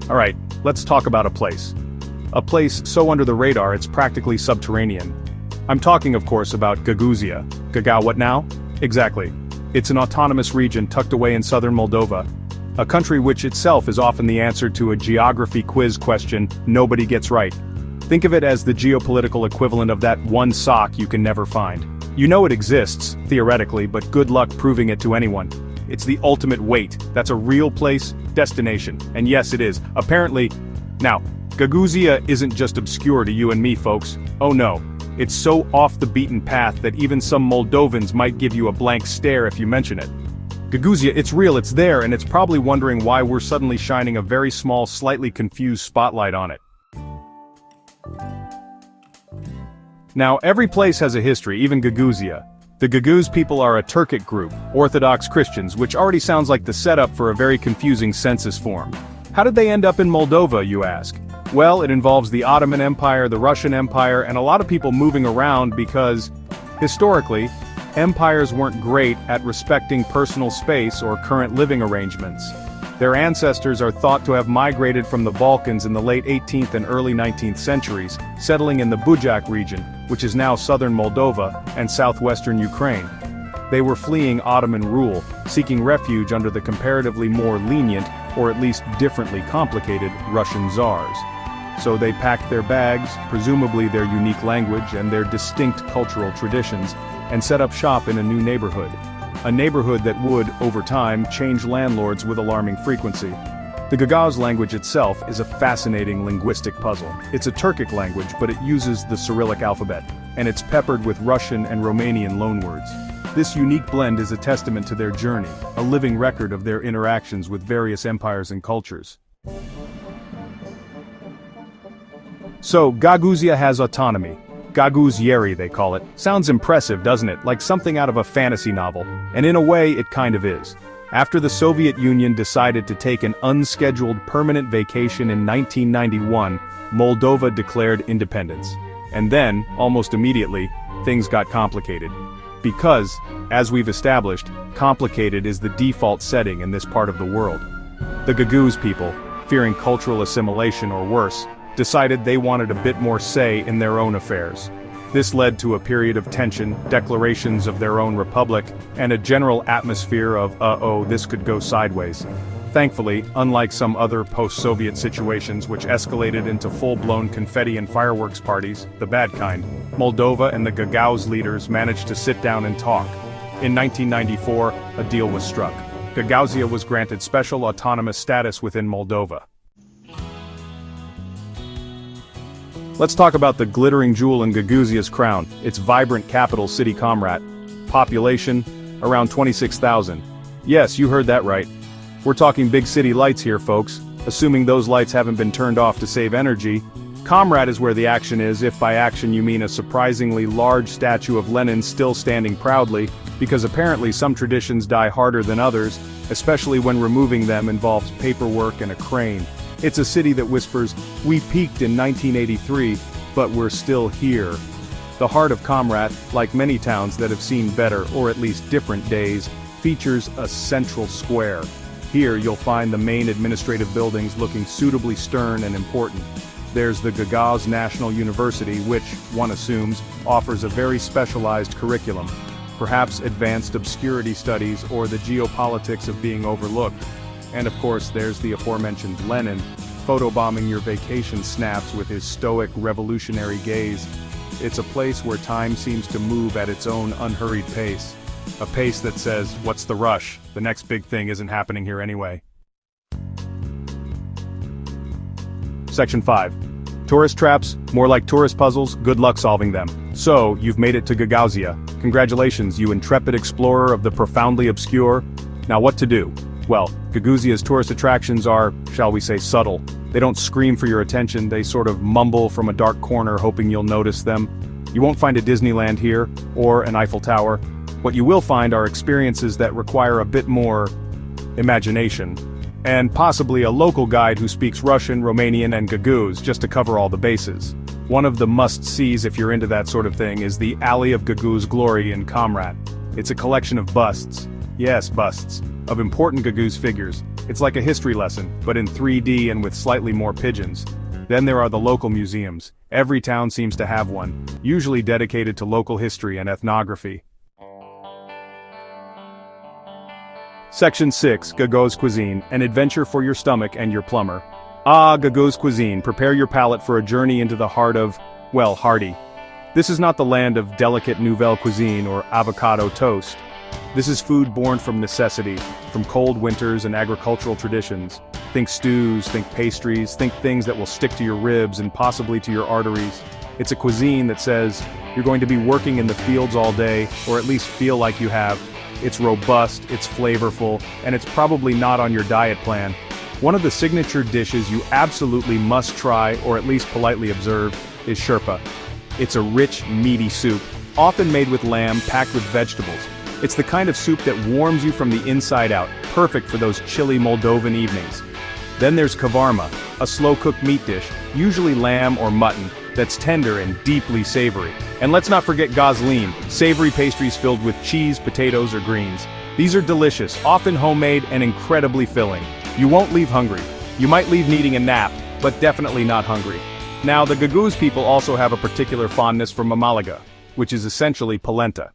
Alright, let's talk about a place. A place so under the radar it's practically subterranean. I'm talking of course about Gagauzia. Gagauz what now? Exactly. It's an autonomous region tucked away in southern Moldova. A country which itself is often the answer to a geography quiz question nobody gets right. Think of it as the geopolitical equivalent of that one sock you can never find. You know it exists, theoretically, but good luck proving it to anyone. It's the ultimate wait. That's a real place, destination. And yes, it is. Apparently. Now, Gagauzia isn't just obscure to you and me, folks. Oh no. It's so off the beaten path that even some Moldovans might give you a blank stare if you mention it. Gagauzia, it's real, it's there, and it's probably wondering why we're suddenly shining a very small, slightly confused spotlight on it. Now, every place has a history, even Gagauzia. The Gagauz people are a Turkic group, Orthodox Christians, which already sounds like the setup for a very confusing census form. How did they end up in Moldova, you ask? Well, it involves the Ottoman Empire, the Russian Empire, and a lot of people moving around because, historically, empires weren't great at respecting personal space or current living arrangements. Their ancestors are thought to have migrated from the Balkans in the late 18th and early 19th centuries, settling in the Bujak region, which is now southern Moldova and southwestern Ukraine. They were fleeing Ottoman rule, seeking refuge under the comparatively more lenient, or at least differently complicated, Russian czars. So they packed their bags, presumably their unique language and their distinct cultural traditions, and set up shop in a new neighborhood. A neighborhood that would, over time, change landlords with alarming frequency. The Gagauz language itself is a fascinating linguistic puzzle. It's a Turkic language, but it uses the Cyrillic alphabet, and it's peppered with Russian and Romanian loanwords. This unique blend is a testament to their journey, a living record of their interactions with various empires and cultures. So, Gagauzia has autonomy. Gagauzieri, they call it. Sounds impressive, doesn't it? Like something out of a fantasy novel. And in a way, it kind of is. After the Soviet Union decided to take an unscheduled permanent vacation in 1991, Moldova declared independence. And then, almost immediately, things got complicated. Because, as we've established, complicated is the default setting in this part of the world. The Gagauz people, fearing cultural assimilation or worse, decided they wanted a bit more say in their own affairs. This led to a period of tension, declarations of their own republic, and a general atmosphere of uh-oh, this could go sideways. Thankfully, unlike some other post-Soviet situations which escalated into full-blown confetti and fireworks parties, the bad kind, Moldova and the Gagauz leaders managed to sit down and talk. In 1994, a deal was struck. Gagauzia was granted special autonomous status within Moldova. Let's talk about the glittering jewel in Gagauzia's crown, its vibrant capital city Comrat. Population, around 26,000. Yes, you heard that right. We're talking big city lights here, folks, assuming those lights haven't been turned off to save energy. Comrat is where the action is, if by action you mean a surprisingly large statue of Lenin still standing proudly, because apparently some traditions die harder than others, especially when removing them involves paperwork and a crane. It's a city that whispers, we peaked in 1983, but we're still here. The heart of Comrat, like many towns that have seen better or at least different days, features a central square. Here you'll find the main administrative buildings looking suitably stern and important. There's the Gagauz National University, which, one assumes, offers a very specialized curriculum, perhaps advanced obscurity studies or the geopolitics of being overlooked. And of course there's the aforementioned Lenin, photobombing your vacation snaps with his stoic revolutionary gaze. It's a place where time seems to move at its own unhurried pace. A pace that says, what's the rush? The next big thing isn't happening here anyway. Section 5. Tourist traps, more like tourist puzzles, good luck solving them. So, you've made it to Gagauzia. Congratulations, you intrepid explorer of the profoundly obscure. Now what to do? Well, Gagauzia's tourist attractions are, shall we say, subtle. They don't scream for your attention, they sort of mumble from a dark corner hoping you'll notice them. You won't find a Disneyland here, or an Eiffel Tower. What you will find are experiences that require a bit more imagination, and possibly a local guide who speaks Russian, Romanian, and Gagauz just to cover all the bases. One of the must-sees if you're into that sort of thing is the Alley of Gagauz Glory in Comrat. It's a collection of busts, Yes, busts. Of important Gagauz figures. It's like a history lesson, but in 3D and with slightly more pigeons. Then there are the local museums. Every town seems to have one, usually dedicated to local history and ethnography. Section 6, Gagauz Cuisine, an adventure for your stomach and your plumber. Ah, Gagauz Cuisine, prepare your palate for a journey into the heart of, well, hearty. This is not the land of delicate nouvelle cuisine or avocado toast. This is food born from necessity, from cold winters and agricultural traditions. Think stews, think pastries, think things that will stick to your ribs and possibly to your arteries. It's a cuisine that says, you're going to be working in the fields all day, or at least feel like you have. It's robust, it's flavorful, and it's probably not on your diet plan. One of the signature dishes you absolutely must try, or at least politely observe, is sherpa. It's a rich, meaty soup, often made with lamb packed with vegetables. It's the kind of soup that warms you from the inside out, perfect for those chilly Moldovan evenings. Then there's kavarma, a slow-cooked meat dish, usually lamb or mutton, that's tender and deeply savory. And let's not forget gazlin, savory pastries filled with cheese, potatoes, or greens. These are delicious, often homemade, and incredibly filling. You won't leave hungry. You might leave needing a nap, but definitely not hungry. Now, the Gagauz people also have a particular fondness for mamalaga, which is essentially polenta.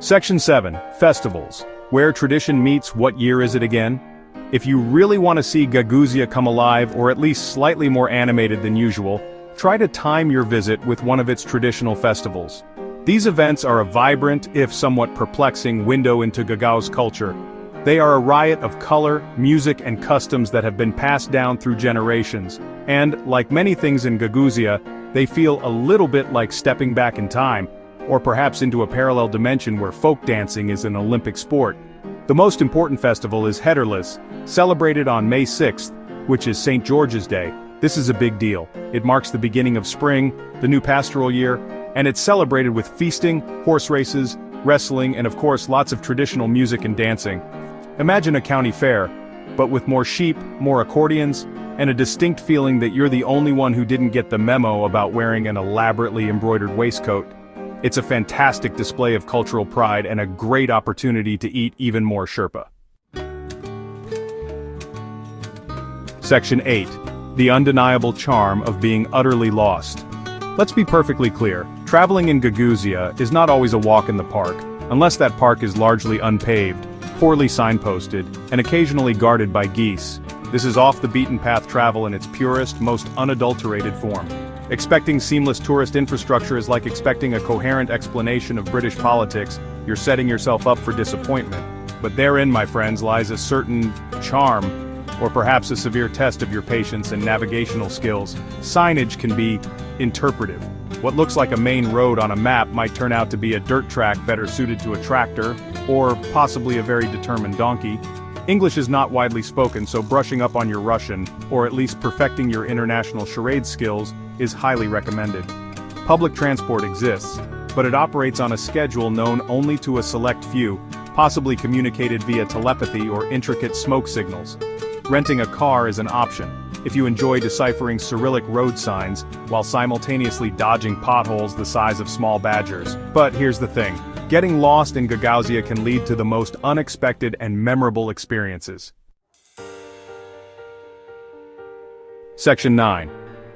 Section 7, Festivals. Where tradition meets, what year is it again? If you really want to see Gagauzia come alive, or at least slightly more animated than usual, try to time your visit with one of its traditional festivals. These events are a vibrant, if somewhat perplexing, window into Gagauz culture. They are a riot of color, music, and customs that have been passed down through generations, and, like many things in Gagauzia, they feel a little bit like stepping back in time, or perhaps into a parallel dimension where folk dancing is an Olympic sport. The most important festival is Headerless, celebrated on May 6th, which is St. George's Day. This is a big deal. It marks the beginning of spring, the new pastoral year, and it's celebrated with feasting, horse races, wrestling, and of course lots of traditional music and dancing. Imagine a county fair, but with more sheep, more accordions, and a distinct feeling that you're the only one who didn't get the memo about wearing an elaborately embroidered waistcoat. It's a fantastic display of cultural pride and a great opportunity to eat even more sherpa. Section 8. The undeniable charm of being utterly lost. Let's be perfectly clear, traveling in Gagauzia is not always a walk in the park, unless that park is largely unpaved, poorly signposted, and occasionally guarded by geese. This is off-the-beaten-path travel in its purest, most unadulterated form. Expecting seamless tourist infrastructure is like expecting a coherent explanation of British politics. You're setting yourself up for disappointment. But therein, my friends, lies a certain charm, or perhaps a severe test of your patience and navigational skills. Signage can be interpretive. What looks like a main road on a map might turn out to be a dirt track better suited to a tractor, or possibly a very determined donkey. English is not widely spoken, so brushing up on your Russian, or at least perfecting your international charade skills, is highly recommended. Public transport exists, but it operates on a schedule known only to a select few, possibly communicated via telepathy or intricate smoke signals. Renting a car is an option, if you enjoy deciphering Cyrillic road signs, while simultaneously dodging potholes the size of small badgers. But here's the thing, getting lost in Gagauzia can lead to the most unexpected and memorable experiences. Section 9.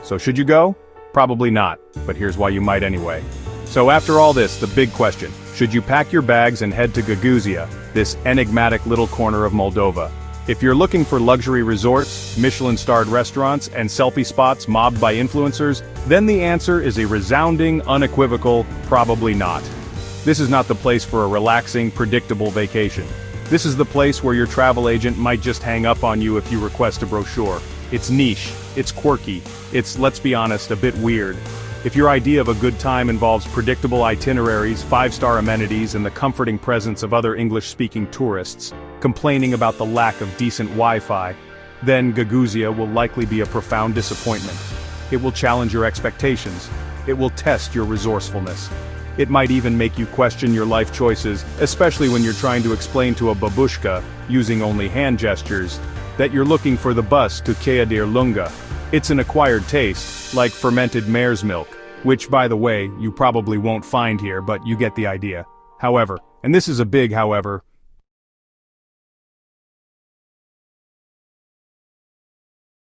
So should you go? Probably not, but here's why you might anyway. So after all this, the big question, should you pack your bags and head to Gagauzia, this enigmatic little corner of Moldova? If you're looking for luxury resorts, Michelin-starred restaurants, and selfie spots mobbed by influencers, then the answer is a resounding, unequivocal, probably not. This is not the place for a relaxing, predictable vacation. This is the place where your travel agent might just hang up on you if you request a brochure. It's niche, it's quirky, it's, let's be honest, a bit weird. If your idea of a good time involves predictable itineraries, 5-star amenities, and the comforting presence of other English-speaking tourists, complaining about the lack of decent Wi-Fi, then Gagauzia will likely be a profound disappointment. It will challenge your expectations. It will test your resourcefulness. It might even make you question your life choices, especially when you're trying to explain to a babushka, using only hand gestures, that you're looking for the bus to Cheia Lunga. It's an acquired taste, like fermented mare's milk, which, by the way, you probably won't find here, but you get the idea. However, and this is a big however,